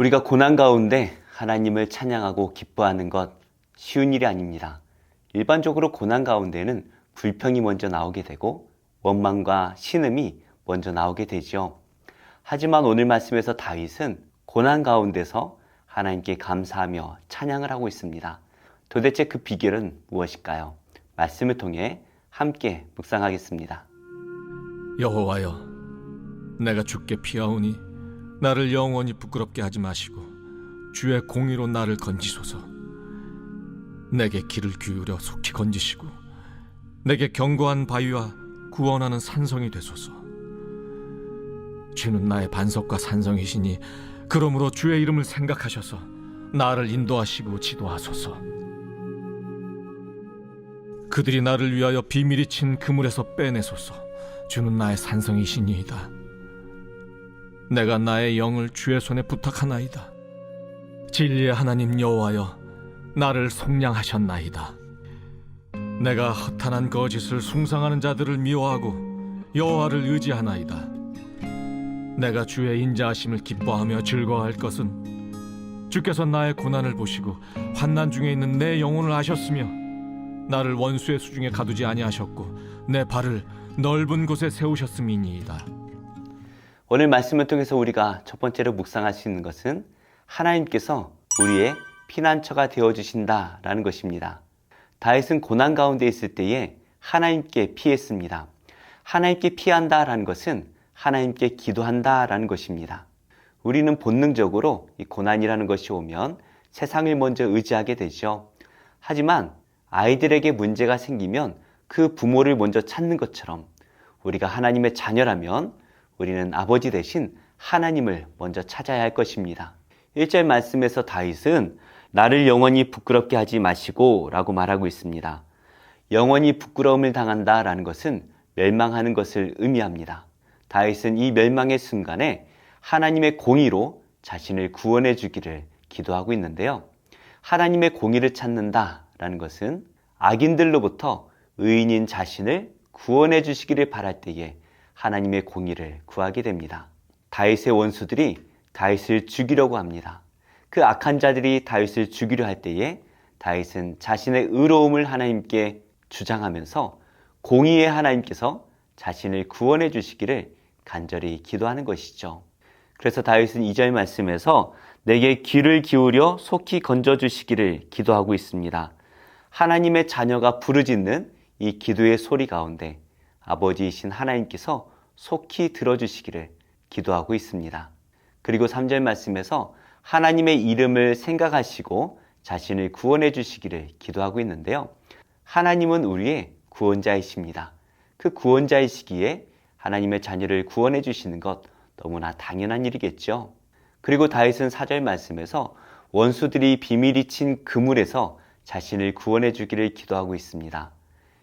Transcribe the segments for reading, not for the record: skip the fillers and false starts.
우리가 고난 가운데 하나님을 찬양하고 기뻐하는 것 쉬운 일이 아닙니다. 일반적으로 고난 가운데는 불평이 먼저 나오게 되고 원망과 신음이 먼저 나오게 되죠. 하지만 오늘 말씀에서 다윗은 고난 가운데서 하나님께 감사하며 찬양을 하고 있습니다. 도대체 그 비결은 무엇일까요? 말씀을 통해 함께 묵상하겠습니다. 여호와여, 내가 주께 피하오니 나를 영원히 부끄럽게 하지 마시고 주의 공의로 나를 건지소서. 내게 귀를 기울여 속히 건지시고 내게 견고한 바위와 구원하는 산성이 되소서. 주는 나의 반석과 산성이시니 그러므로 주의 이름을 생각하셔서 나를 인도하시고 지도하소서. 그들이 나를 위하여 비밀이 친 그물에서 빼내소서. 주는 나의 산성이시니이다. 내가 나의 영을 주의 손에 부탁하나이다. 진리의 하나님 여호와여, 나를 속량하셨나이다. 내가 허탄한 거짓을 숭상하는 자들을 미워하고 여호와를 의지하나이다. 내가 주의 인자하심을 기뻐하며 즐거워할 것은 주께서 나의 고난을 보시고 환난 중에 있는 내 영혼을 아셨으며 나를 원수의 수중에 가두지 아니하셨고 내 발을 넓은 곳에 세우셨음이니이다. 오늘 말씀을 통해서 우리가 첫 번째로 묵상할 수 있는 것은 하나님께서 우리의 피난처가 되어주신다라는 것입니다. 다윗은 고난 가운데 있을 때에 하나님께 피했습니다. 하나님께 피한다라는 것은 하나님께 기도한다라는 것입니다. 우리는 본능적으로 이 고난이라는 것이 오면 세상을 먼저 의지하게 되죠. 하지만 아이들에게 문제가 생기면 그 부모를 먼저 찾는 것처럼 우리가 하나님의 자녀라면 우리는 아버지 대신 하나님을 먼저 찾아야 할 것입니다. 1절 말씀에서 다윗은 나를 영원히 부끄럽게 하지 마시고 라고 말하고 있습니다. 영원히 부끄러움을 당한다라는 것은 멸망하는 것을 의미합니다. 다윗은 이 멸망의 순간에 하나님의 공의로 자신을 구원해 주기를 기도하고 있는데요. 하나님의 공의를 찾는다라는 것은 악인들로부터 의인인 자신을 구원해 주시기를 바랄 때에 하나님의 공의를 구하게 됩니다. 다윗의 원수들이 다윗을 죽이려고 합니다. 그 악한 자들이 다윗을 죽이려 할 때에 다윗은 자신의 의로움을 하나님께 주장하면서 공의의 하나님께서 자신을 구원해 주시기를 간절히 기도하는 것이죠. 그래서 다윗은 2절 말씀에서 내게 귀를 기울여 속히 건져주시기를 기도하고 있습니다. 하나님의 자녀가 부르짖는 이 기도의 소리 가운데 아버지이신 하나님께서 속히 들어주시기를 기도하고 있습니다. 그리고 3절 말씀에서 하나님의 이름을 생각하시고 자신을 구원해 주시기를 기도하고 있는데요. 하나님은 우리의 구원자이십니다. 그 구원자이시기에 하나님의 자녀를 구원해 주시는 것 너무나 당연한 일이겠죠. 그리고 다윗은 4절 말씀에서 원수들이 비밀이 친 그물에서 자신을 구원해 주기를 기도하고 있습니다.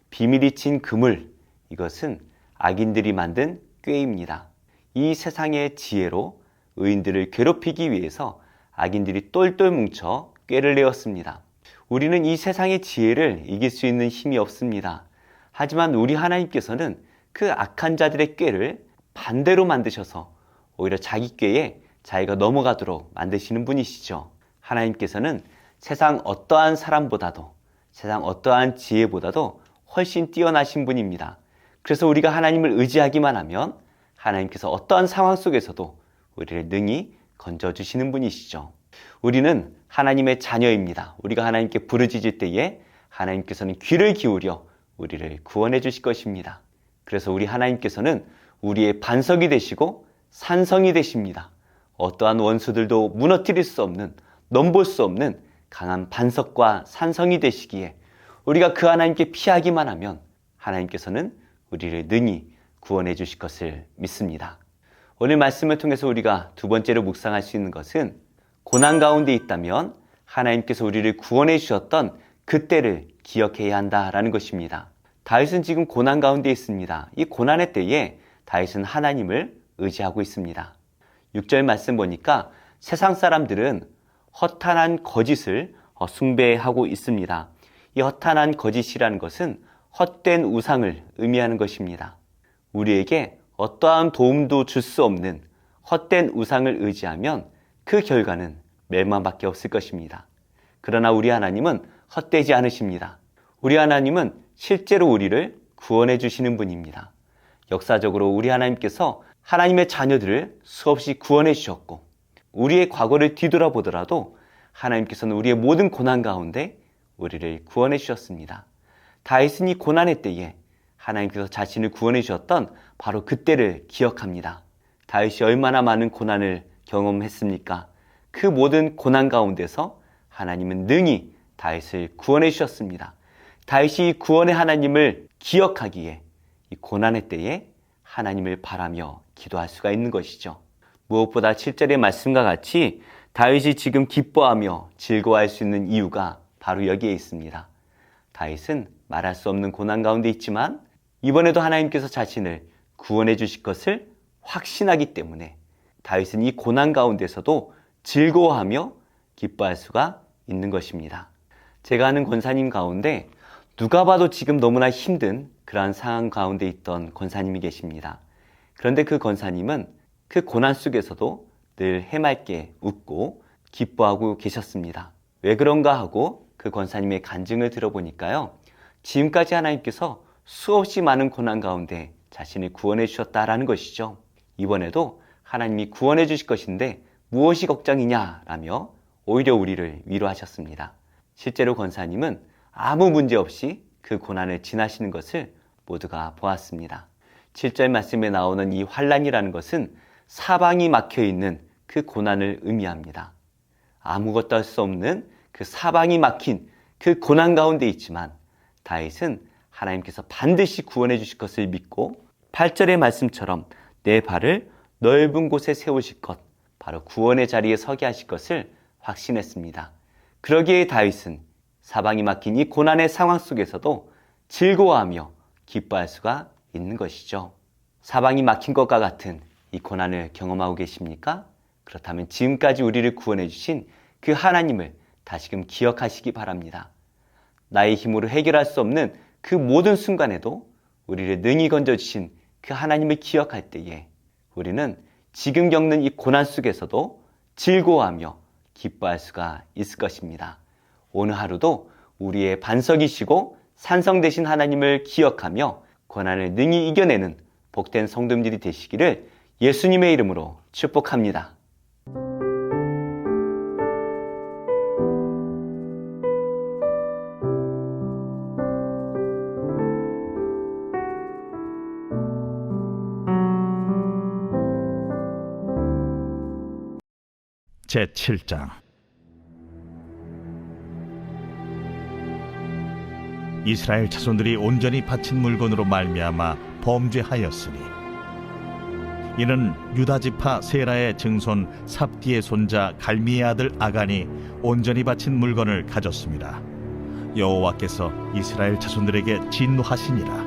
비밀이 친 그물, 이것은 악인들이 만든 꾀입니다. 이 세상의 지혜로 의인들을 괴롭히기 위해서 악인들이 똘똘 뭉쳐 꾀를 내었습니다. 우리는 이 세상의 지혜를 이길 수 있는 힘이 없습니다. 하지만 우리 하나님께서는 그 악한 자들의 꾀를 반대로 만드셔서 오히려 자기 꾀에 자기가 넘어가도록 만드시는 분이시죠. 하나님께서는 세상 어떠한 사람보다도, 세상 어떠한 지혜보다도 훨씬 뛰어나신 분입니다. 그래서 우리가 하나님을 의지하기만 하면 하나님께서 어떠한 상황 속에서도 우리를 능히 건져주시는 분이시죠. 우리는 하나님의 자녀입니다. 우리가 하나님께 부르짖을 때에 하나님께서는 귀를 기울여 우리를 구원해 주실 것입니다. 그래서 우리 하나님께서는 우리의 반석이 되시고 산성이 되십니다. 어떠한 원수들도 무너뜨릴 수 없는, 넘볼 수 없는 강한 반석과 산성이 되시기에 우리가 그 하나님께 피하기만 하면 하나님께서는 우리를 능히 구원해 주실 것을 믿습니다. 오늘 말씀을 통해서 우리가 두 번째로 묵상할 수 있는 것은 고난 가운데 있다면 하나님께서 우리를 구원해 주셨던 그때를 기억해야 한다라는 것입니다. 다윗은 지금 고난 가운데 있습니다. 이 고난의 때에 다윗은 하나님을 의지하고 있습니다. 6절 말씀 보니까 세상 사람들은 허탄한 거짓을 숭배하고 있습니다. 이 허탄한 거짓이라는 것은 헛된 우상을 의미하는 것입니다. 우리에게 어떠한 도움도 줄 수 없는 헛된 우상을 의지하면 그 결과는 멸망밖에 없을 것입니다. 그러나 우리 하나님은 헛되지 않으십니다. 우리 하나님은 실제로 우리를 구원해 주시는 분입니다. 역사적으로 우리 하나님께서 하나님의 자녀들을 수없이 구원해 주셨고, 우리의 과거를 뒤돌아보더라도 하나님께서는 우리의 모든 고난 가운데 우리를 구원해 주셨습니다. 다윗은 이 고난의 때에 하나님께서 자신을 구원해 주셨던 바로 그때를 기억합니다. 다윗이 얼마나 많은 고난을 경험했습니까? 그 모든 고난 가운데서 하나님은 능히 다윗을 구원해 주셨습니다. 다윗이 이 구원의 하나님을 기억하기에 이 고난의 때에 하나님을 바라며 기도할 수가 있는 것이죠. 무엇보다 7절의 말씀과 같이 다윗이 지금 기뻐하며 즐거워할 수 있는 이유가 바로 여기에 있습니다. 다윗은 말할 수 없는 고난 가운데 있지만 이번에도 하나님께서 자신을 구원해 주실 것을 확신하기 때문에 다윗은 이 고난 가운데서도 즐거워하며 기뻐할 수가 있는 것입니다. 제가 아는 권사님 가운데 누가 봐도 지금 너무나 힘든 그러한 상황 가운데 있던 권사님이 계십니다. 그런데 그 권사님은 그 고난 속에서도 늘 해맑게 웃고 기뻐하고 계셨습니다. 왜 그런가 하고 그 권사님의 간증을 들어보니까요, 지금까지 하나님께서 수없이 많은 고난 가운데 자신을 구원해 주셨다라는 것이죠. 이번에도 하나님이 구원해 주실 것인데 무엇이 걱정이냐라며 오히려 우리를 위로하셨습니다. 실제로 권사님은 아무 문제 없이 그 고난을 지나시는 것을 모두가 보았습니다. 7절 말씀에 나오는 이 환난이라는 것은 사방이 막혀있는 그 고난을 의미합니다. 아무것도 할 수 없는 그 사방이 막힌 그 고난 가운데 있지만 다윗은 하나님께서 반드시 구원해 주실 것을 믿고 8절의 말씀처럼 내 발을 넓은 곳에 세우실 것, 바로 구원의 자리에 서게 하실 것을 확신했습니다. 그러기에 다윗은 사방이 막힌 이 고난의 상황 속에서도 즐거워하며 기뻐할 수가 있는 것이죠. 사방이 막힌 것과 같은 이 고난을 경험하고 계십니까? 그렇다면 지금까지 우리를 구원해 주신 그 하나님을 다시금 기억하시기 바랍니다. 나의 힘으로 해결할 수 없는 그 모든 순간에도 우리를 능히 건져주신 그 하나님을 기억할 때에 우리는 지금 겪는 이 고난 속에서도 즐거워하며 기뻐할 수가 있을 것입니다. 오늘 하루도 우리의 반석이시고 산성 되신 하나님을 기억하며 고난을 능히 이겨내는 복된 성도님들이 되시기를 예수님의 이름으로 축복합니다. 제7장 이스라엘 자손들이 온전히 바친 물건으로 말미암아 범죄하였으니 이는 유다 지파 세라의 증손 삽디의 손자 갈미의 아들 아간이 온전히 바친 물건을 가졌습니다. 여호와께서 이스라엘 자손들에게 진노하시니라.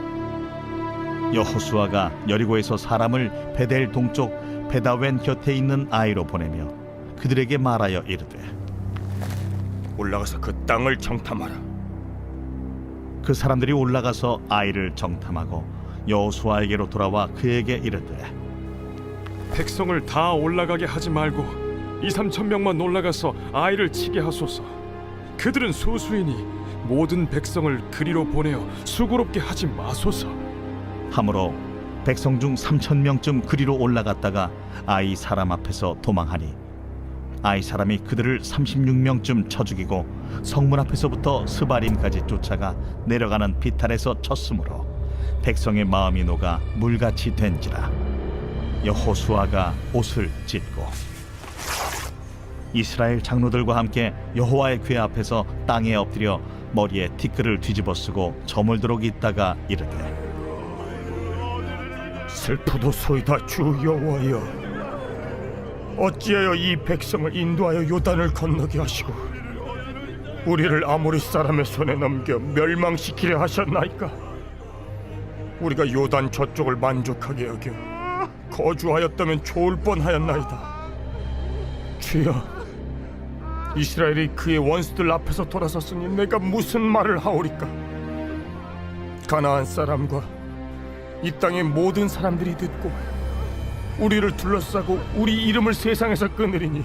여호수아가 여리고에서 사람을 베델 동쪽 베다웬 곁에 있는 아이로 보내며 그들에게 말하여 이르되 올라가서 그 땅을 정탐하라. 그 사람들이 올라가서 아이를 정탐하고 여호수아에게로 돌아와 그에게 이르되 백성을 다 올라가게 하지 말고 2-3천 명만 올라가서 아이를 치게 하소서. 그들은 소수이니 모든 백성을 그리로 보내어 수고롭게 하지 마소서. 하므로 백성 중 3,000명쯤 그리로 올라갔다가 아이 사람 앞에서 도망하니 아이 사람이 그들을 36명쯤 쳐 죽이고 성문 앞에서부터 스바림까지 쫓아가 내려가는 비탈에서 쳤으므로 백성의 마음이 녹아 물같이 된지라. 여호수아가 옷을 찢고 이스라엘 장로들과 함께 여호와의 궤 앞에서 땅에 엎드려 머리에 티끌을 뒤집어 쓰고 저물도록 있다가 이르되 슬프도소이다 주 여호와여, 어찌하여 이 백성을 인도하여 요단을 건너게 하시고 우리를 아모리 사람의 손에 넘겨 멸망시키려 하셨나이까? 우리가 요단 저쪽을 만족하게 여겨 거주하였다면 좋을 뻔하였나이다. 주여, 이스라엘이 그의 원수들 앞에서 돌아섰으니 내가 무슨 말을 하오리까? 가나안 사람과 이 땅의 모든 사람들이 듣고 우리를 둘러싸고 우리 이름을 세상에서 끊으리니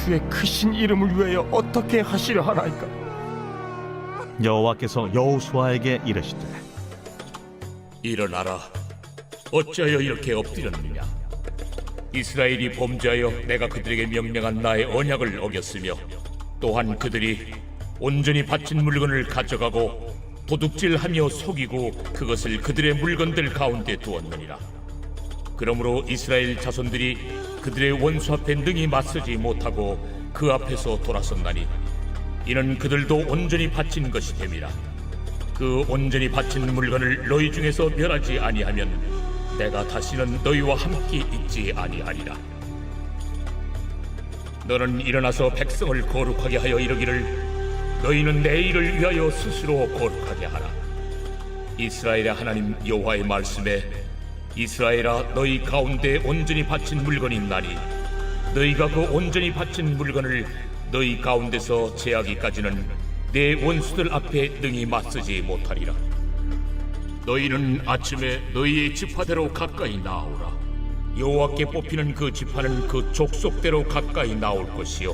주의 크신 이름을 위하여 어떻게 하시려 하나이까? 여호와께서 여호수아에게 이르시되 일어나라. 어찌하여 이렇게 엎드렸느냐? 이스라엘이 범죄하여 내가 그들에게 명령한 나의 언약을 어겼으며 또한 그들이 온전히 바친 물건을 가져가고 도둑질하며 속이고 그것을 그들의 물건들 가운데 두었느니라. 그러므로 이스라엘 자손들이 그들의 원수 앞에 능히 맞서지 못하고 그 앞에서 돌아섰나니 이는 그들도 온전히 바친 것이 됨이라. 그 온전히 바친 물건을 너희 중에서 멸하지 아니하면 내가 다시는 너희와 함께 있지 아니하리라. 너는 일어나서 백성을 거룩하게 하여 이르기를 너희는 내 일을 위하여 스스로 거룩하게 하라. 이스라엘의 하나님 여호와의 말씀에 이스라엘아 너희 가운데 온전히 바친 물건이 있나니 너희가 그 온전히 바친 물건을 너희 가운데서 제하기까지는 내 원수들 앞에 능히 맞서지 못하리라. 너희는 아침에 너희의 지파대로 가까이 나오라. 여호와께 뽑히는 그 지파는 그 족속대로 가까이 나올 것이요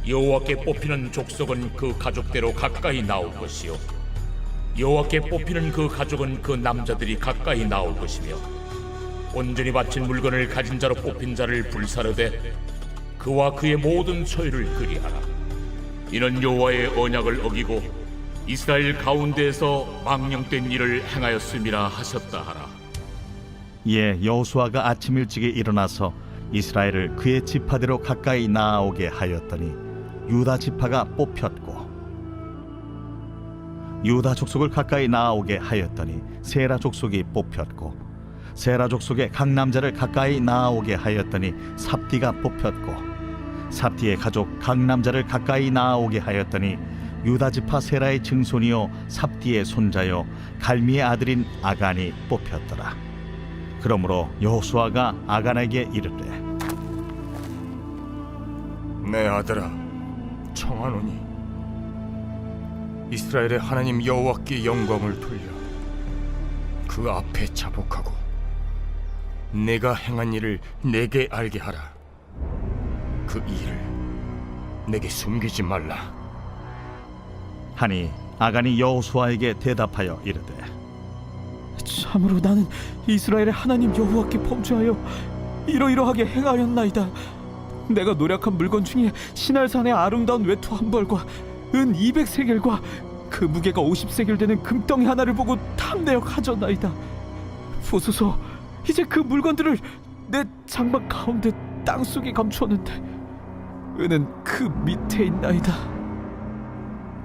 여호와께 뽑히는 족속은 그 가족대로 가까이 나올 것이요 여호와께 뽑히는 그 가족은 그 남자들이 가까이 나올 것이며 온전히 바친 물건을 가진 자로 뽑힌 자를 불사르되 그와 그의 모든 소유를 그리하라. 이는 여호와의 언약을 어기고 이스라엘 가운데에서 망령된 일을 행하였음이라 하셨다 하라. 이에 여호수아가 아침 일찍에 일어나서 이스라엘을 그의 지파대로 가까이 나아오게 하였더니 유다 지파가 뽑혔고 유다 족속을 가까이 나아오게 하였더니 세라 족속이 뽑혔고 세라 족속의 각 남자를 가까이 나아오게 하였더니 삽디가 뽑혔고 삽디의 가족 각 남자를 가까이 나아오게 하였더니 유다 지파 세라의 증손이요 삽디의 손자요 갈미의 아들인 아간이 뽑혔더라. 그러므로 여호수아가 아간에게 이르되 내 아들아, 청하노니 이스라엘의 하나님 여호와께 영광을 돌려 그 앞에 자복하고 내가 행한 일을 내게 알게 하라. 그 일을 내게 숨기지 말라. 하니 아간이 여호수아에게 대답하여 이르되 참으로 나는 이스라엘의 하나님 여호와께 범죄하여 이러이러하게 행하였나이다. 내가 노력한 물건 중에 시날산의 아름다운 외투 한 벌과 은 200세겔과 그 무게가 50세겔 되는 금덩이 하나를 보고 탐내어 가져나이다. 보소서, 이제 그 물건들을 내 장막 가운데 땅속에 감추었는데 은은 그 밑에 있나이다.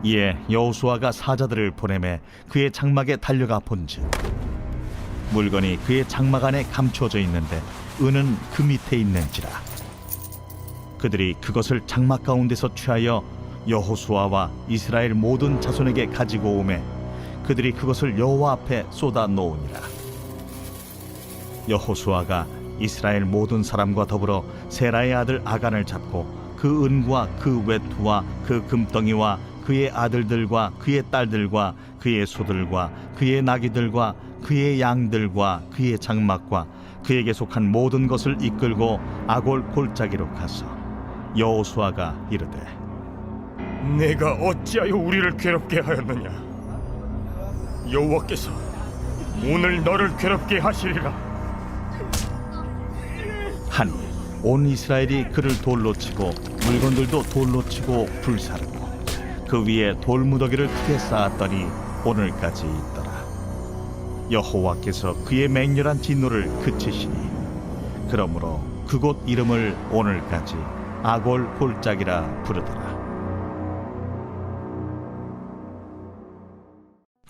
이에 여호수아가 사자들을 보내매 그의 장막에 달려가 본즉 물건이 그의 장막 안에 감추어져 있는데 은은 그 밑에 있는지라. 그들이 그것을 장막 가운데서 취하여 여호수아와 이스라엘 모든 자손에게 가지고 오매 그들이 그것을 여호와 앞에 쏟아 놓으니라. 여호수아가 이스라엘 모든 사람과 더불어 세라의 아들 아간을 잡고 그 은과 그 외투와 그 금덩이와 그의 아들들과 그의 딸들과 그의 소들과 그의 나귀들과 그의 양들과 그의 장막과 그에게 속한 모든 것을 이끌고 아골 골짜기로 가서 여호수아가 이르되 내가 어찌하여 우리를 괴롭게 하였느냐? 여호와께서 오늘 너를 괴롭게 하시리라. 하니 온 이스라엘이 그를 돌로 치고 물건들도 돌로 치고 불사르고 그 위에 돌무더기를 크게 쌓았더니 오늘까지 있더라. 여호와께서 그의 맹렬한 진노를 그치시니 그러므로 그곳 이름을 오늘까지 아골 골짜기라 부르더라.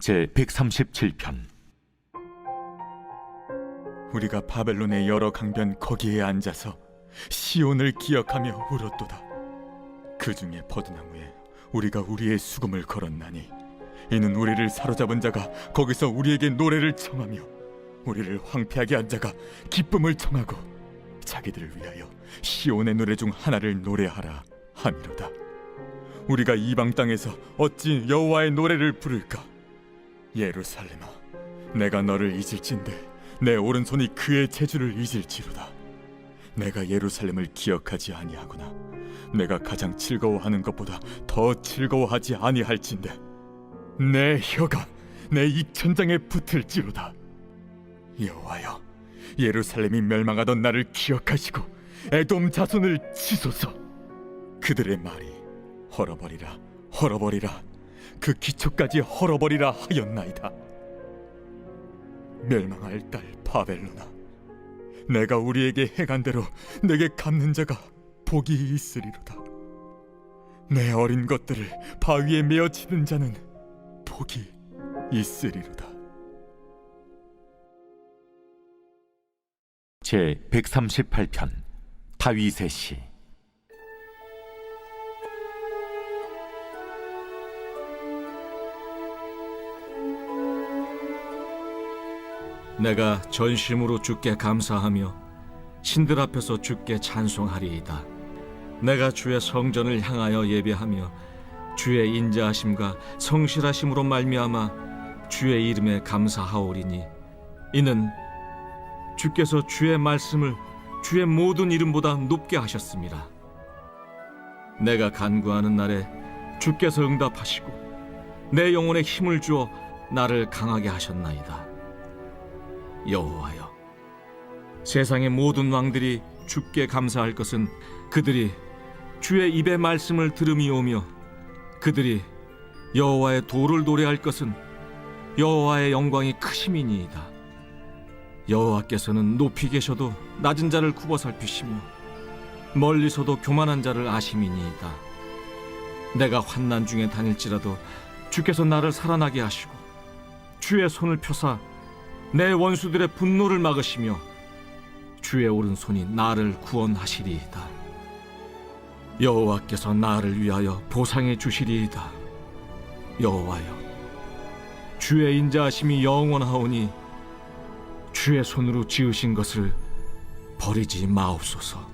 제 137편. 우리가 바벨론의 여러 강변 거기에 앉아서 시온을 기억하며 울었도다. 그 중에 버드나무에 우리가 우리의 수금을 걸었나니 이는 우리를 사로잡은 자가 거기서 우리에게 노래를 청하며 우리를 황폐하게 한 자가 기쁨을 청하고 자기들을 위하여 시온의 노래 중 하나를 노래하라 함이로다. 우리가 이방 땅에서 어찌 여호와의 노래를 부를까? 예루살렘아, 내가 너를 잊을진대 내 오른손이 그의 재주를 잊을지로다. 내가 예루살렘을 기억하지 아니하구나. 내가 가장 즐거워하는 것보다 더 즐거워하지 아니할진대 내 혀가 내 입천장에 붙을지로다. 여호와여, 예루살렘이 멸망하던 날을 기억하시고 에돔 자손을 치소서. 그들의 말이 헐어버리라 헐어버리라 그 기초까지 헐어버리라 하였나이다. 멸망할 딸 바벨로나, 내가 우리에게 행한 대로 내게 갚는 자가 복이 있으리로다. 내 어린 것들을 바위에 메어 치는 자는 복이 있으리로다. 제 138편 다윗의 시. 내가 전심으로 주께 감사하며 신들 앞에서 주께 찬송하리이다. 내가 주의 성전을 향하여 예배하며 주의 인자하심과 성실하심으로 말미암아 주의 이름에 감사하오리니, 이는 주께서 주의 말씀을 주의 모든 이름보다 높게 하셨습니다. 내가 간구하는 날에 주께서 응답하시고 내 영혼에 힘을 주어 나를 강하게 하셨나이다. 여호와여, 세상의 모든 왕들이 주께 감사할 것은 그들이 주의 입의 말씀을 들음이오며, 그들이 여호와의 도를 노래할 것은 여호와의 영광이 크심이니이다. 여호와께서는 높이 계셔도 낮은 자를 굽어 살피시며 멀리서도 교만한 자를 아심이니이다. 내가 환난 중에 다닐지라도 주께서 나를 살아나게 하시고 주의 손을 펴사 내 원수들의 분노를 막으시며 주의 오른손이 나를 구원하시리이다. 여호와께서 나를 위하여 보상해 주시리이다. 여호와여, 주의 인자하심이 영원하오니 주의 손으로 지으신 것을 버리지 마옵소서.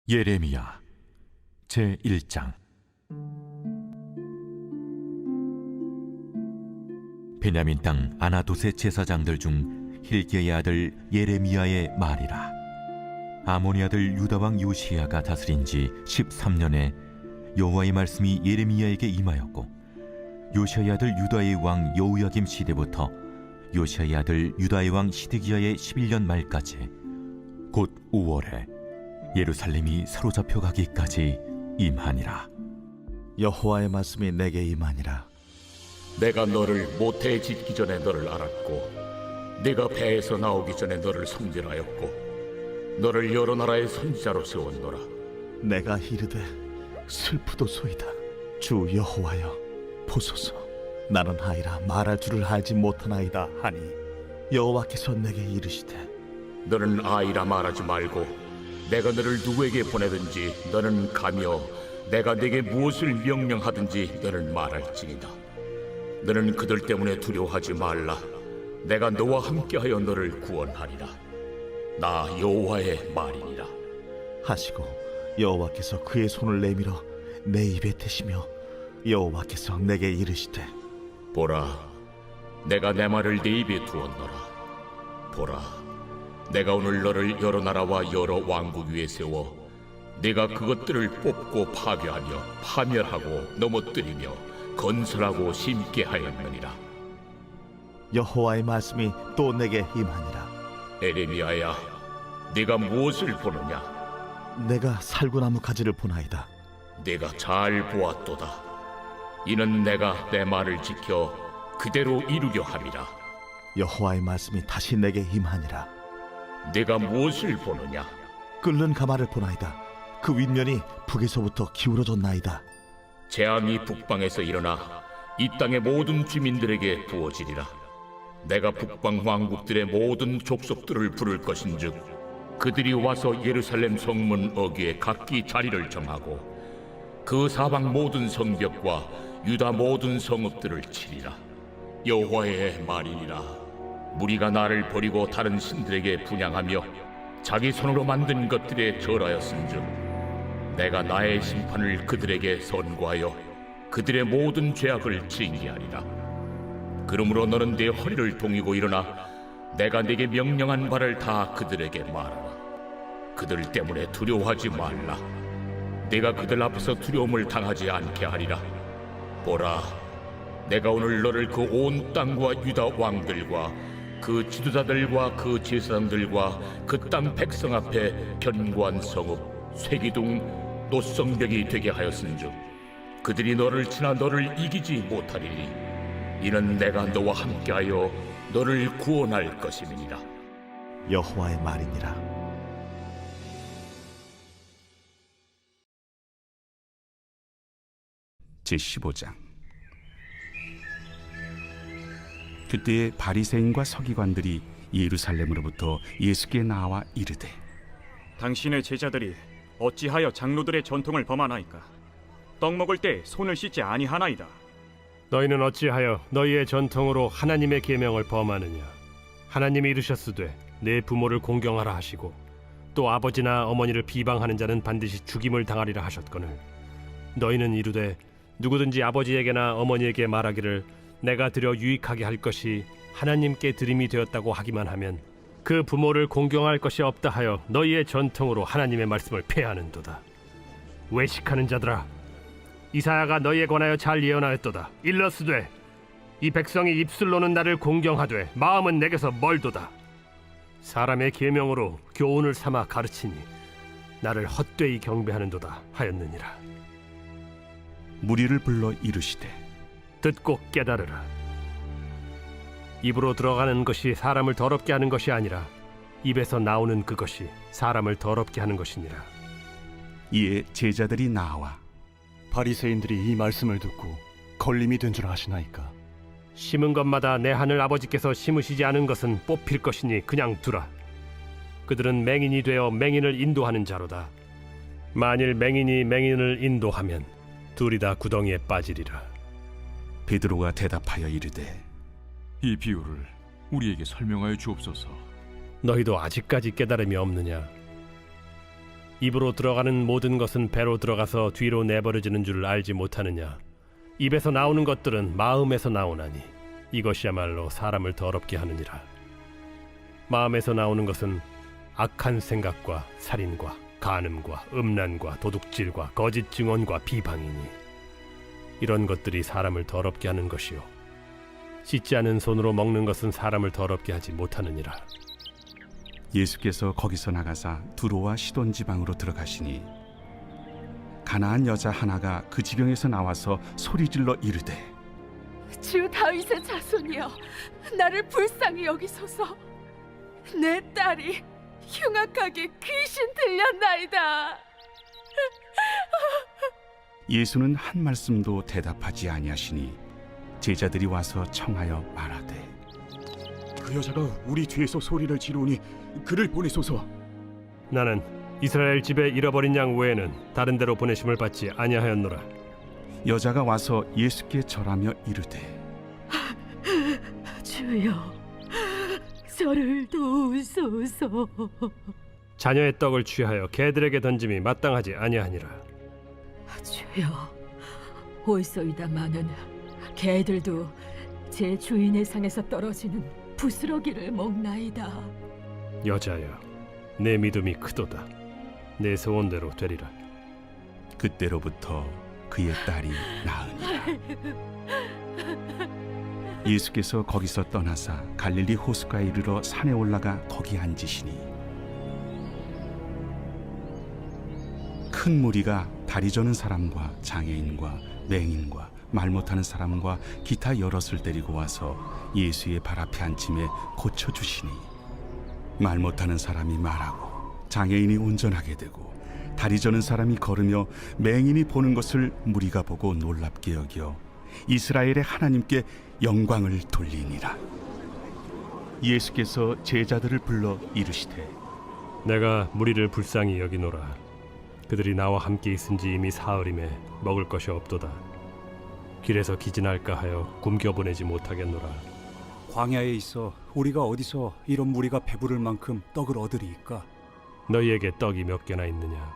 예레미야 제 1장. 베냐민 땅 아나돗의 제사장들 중 힐기야의 아들 예레미야의 말이라. 아모니 아들 유다 왕 요시야가 다스린 지 13년에 여호와의 말씀이 예레미야에게 임하였고, 요시야의 아들 유다의 왕 여호야김 시대부터 요시야의 아들 유다의 왕 시드기야의 11년 말까지, 곧 5월에 예루살렘이 사로잡혀 가기까지 임하니라. 여호와의 말씀이 내게 임하니라. 내가 너를 모태에 짓기 전에 너를 알았고, 네가 배에서 나오기 전에 너를 성질하였고, 너를 여러 나라의 선지자로 세웠노라. 내가 이르되 슬프도소이다. 주 여호와여, 보소서. 나는 하이라 말할 줄을 알지 못하나이다 하니, 여호와께서 내게 이르시되 너는 아이라 말하지 말고 내가 너를 누구에게 보내든지 너는 가며 내가 네게 무엇을 명령하든지 너는 말할지니라. 너는 그들 때문에 두려워하지 말라. 내가 너와 함께하여 너를 구원하리라. 나 여호와의 말이니라. 하시고 여호와께서 그의 손을 내밀어 내 입에 대시며 여호와께서 내게 이르시되 보라, 내가 내 말을 네 입에 두었노라. 보라, 내가 오늘 너를 여러 나라와 여러 왕국 위에 세워 네가 그것들을 뽑고 파괴하며 파멸하고 넘어뜨리며 건설하고 심게 하였느니라. 여호와의 말씀이 또 내게 임하니라. 에레미야야, 네가 무엇을 보느냐? 내가 살구나무 가지를 보나이다. 네가 잘 보았도다. 이는 내가 내 말을 지켜 그대로 이루려 함이라. 여호와의 말씀이 다시 내게 임하니라. 네가 무엇을 보느냐? 끓는 가마를 보나이다. 그 윗면이 북에서부터 기울어졌나이다. 재앙이 북방에서 일어나 이 땅의 모든 주민들에게 부어지리라. 내가 북방 왕국들의 모든 족속들을 부를 것인즉 그들이 와서 예루살렘 성문 어귀에 각기 자리를 정하고 그 사방 모든 성벽과 유다 모든 성읍들을 치리라. 여호와의 말이니라. 무리가 나를 버리고 다른 신들에게 분향하며 자기 손으로 만든 것들에 절하였은즉 내가 나의 심판을 그들에게 선고하여 그들의 모든 죄악을 징계하리라. 그러므로 너는 네 허리를 동이고 일어나 내가 네게 명령한 바를 다 그들에게 말하라. 그들 때문에 두려워하지 말라. 내가 그들 앞에서 두려움을 당하지 않게 하리라. 보라, 내가 오늘 너를 그 온 땅과 유다 왕들과 그 지도자들과 그 제사장들과 그 땅 백성 앞에 견고한 성읍, 쇠기둥, 노성벽이 되게 하였은즉 그들이 너를 치나 너를 이기지 못하리니 이는 내가 너와 함께하여 너를 구원할 것임이니라. 여호와의 말이니라. 제15장. 그때에 바리새인과 서기관들이 예루살렘으로부터 예수께 나와 이르되 당신의 제자들이 어찌하여 장로들의 전통을 범하나이까? 떡 먹을 때 손을 씻지 아니하나이다. 너희는 어찌하여 너희의 전통으로 하나님의 계명을 범하느냐? 하나님이 이르셨으되 내 부모를 공경하라 하시고 또 아버지나 어머니를 비방하는 자는 반드시 죽임을 당하리라 하셨거늘 너희는 이르되 누구든지 아버지에게나 어머니에게 말하기를 내가 드려 유익하게 할 것이 하나님께 드림이 되었다고 하기만 하면 그 부모를 공경할 것이 없다 하여 너희의 전통으로 하나님의 말씀을 폐하는도다. 외식하는 자들아, 이사야가 너희에 관하여 잘 예언하였도다. 일러스되 이 백성이 입술로는 나를 공경하되 마음은 내게서 멀도다. 사람의 계명으로 교훈을 삼아 가르치니 나를 헛되이 경배하는도다 하였느니라. 무리를 불러 이르시되 듣고 깨달으라. 입으로 들어가는 것이 사람을 더럽게 하는 것이 아니라 입에서 나오는 그것이 사람을 더럽게 하는 것이니라. 이에 제자들이 나와 바리새인들이 이 말씀을 듣고 걸림이 된 줄 아시나이까? 심은 것마다 내 하늘 아버지께서 심으시지 않은 것은 뽑힐 것이니 그냥 두라. 그들은 맹인이 되어 맹인을 인도하는 자로다. 만일 맹인이 맹인을 인도하면 둘이 다 구덩이에 빠지리라. 베드로가 대답하여 이르되 이 비유를 우리에게 설명하여 주옵소서. 너희도 아직까지 깨달음이 없느냐? 입으로 들어가는 모든 것은 배로 들어가서 뒤로 내버려지는 줄 알지 못하느냐? 입에서 나오는 것들은 마음에서 나오나니 이것이야말로 사람을 더럽게 하느니라. 마음에서 나오는 것은 악한 생각과 살인과 간음과 음란과 도둑질과 거짓 증언과 비방이니 이런 것들이 사람을 더럽게 하는 것이요 씻지 않은 손으로 먹는 것은 사람을 더럽게 하지 못하느니라. 예수께서 거기서 나가사 두로와 시돈 지방으로 들어가시니 가나안 여자 하나가 그 지경에서 나와서 소리질러 이르되 주 다윗의 자손이여 나를 불쌍히 여기소서. 내 딸이 흉악하게 귀신 들렸나이다. 예수는 한 말씀도 대답하지 아니하시니 제자들이 와서 청하여 말하되 그 여자가 우리 뒤에서 소리를 지르니 그를 보내소서. 나는 이스라엘 집에 잃어버린 양 외에는 다른 데로 보내심을 받지 아니하였노라. 여자가 와서 예수께 절하며 이르되 주여 저를 도우소서. 자녀의 떡을 취하여 개들에게 던짐이 마땅하지 아니하니라. 주여 옳소이다마는 개들도 제 주인의 상에서 떨어지는 부스러기를 먹나이다. 여자여 내 믿음이 크도다. 내 소원대로 되리라. 그때로부터 그의 딸이 나으니라. 예수께서 거기서 떠나사 갈릴리 호수가에 이르러 산에 올라가 거기 앉으시니 큰 무리가 다리 저는 사람과 장애인과 맹인과 말 못하는 사람과 기타 여럿을 데리고 와서 예수의 발 앞에 앉힘에 고쳐주시니 말 못하는 사람이 말하고 장애인이 운전하게 되고 다리 저는 사람이 걸으며 맹인이 보는 것을 무리가 보고 놀랍게 여겨 이스라엘의 하나님께 영광을 돌리니라. 예수께서 제자들을 불러 이르시되 내가 무리를 불쌍히 여기노라. 그들이 나와 함께 있은지 이미 사흘임에 먹을 것이 없도다. 길에서 기진할까 하여 굶겨 보내지 못하겠노라. 광야에 있어 우리가 어디서 이런 무리가 배부를 만큼 떡을 얻으리이까? 너희에게 떡이 몇 개나 있느냐?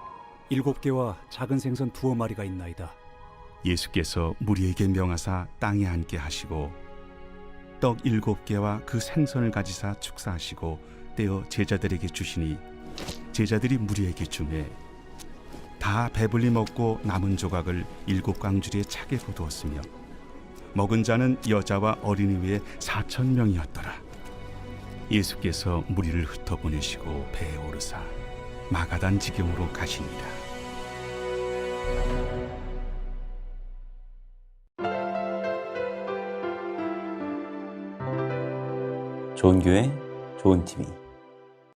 7개와 작은 생선 2마리가 있나이다. 예수께서 무리에게 명하사 땅에 앉게 하시고 떡 7개와 그 생선을 가지사 축사하시고 떼어 제자들에게 주시니 제자들이 무리에게 주매 다 배불리 먹고 남은 조각을 7광주리에 차게 거두었으며 먹은 자는 여자와 어린이 외에 4,000명이었더라. 예수께서 무리를 흩어보내시고 배에 오르사 마가단 지경으로 가시니라. 좋은 교회, 좋은 TV.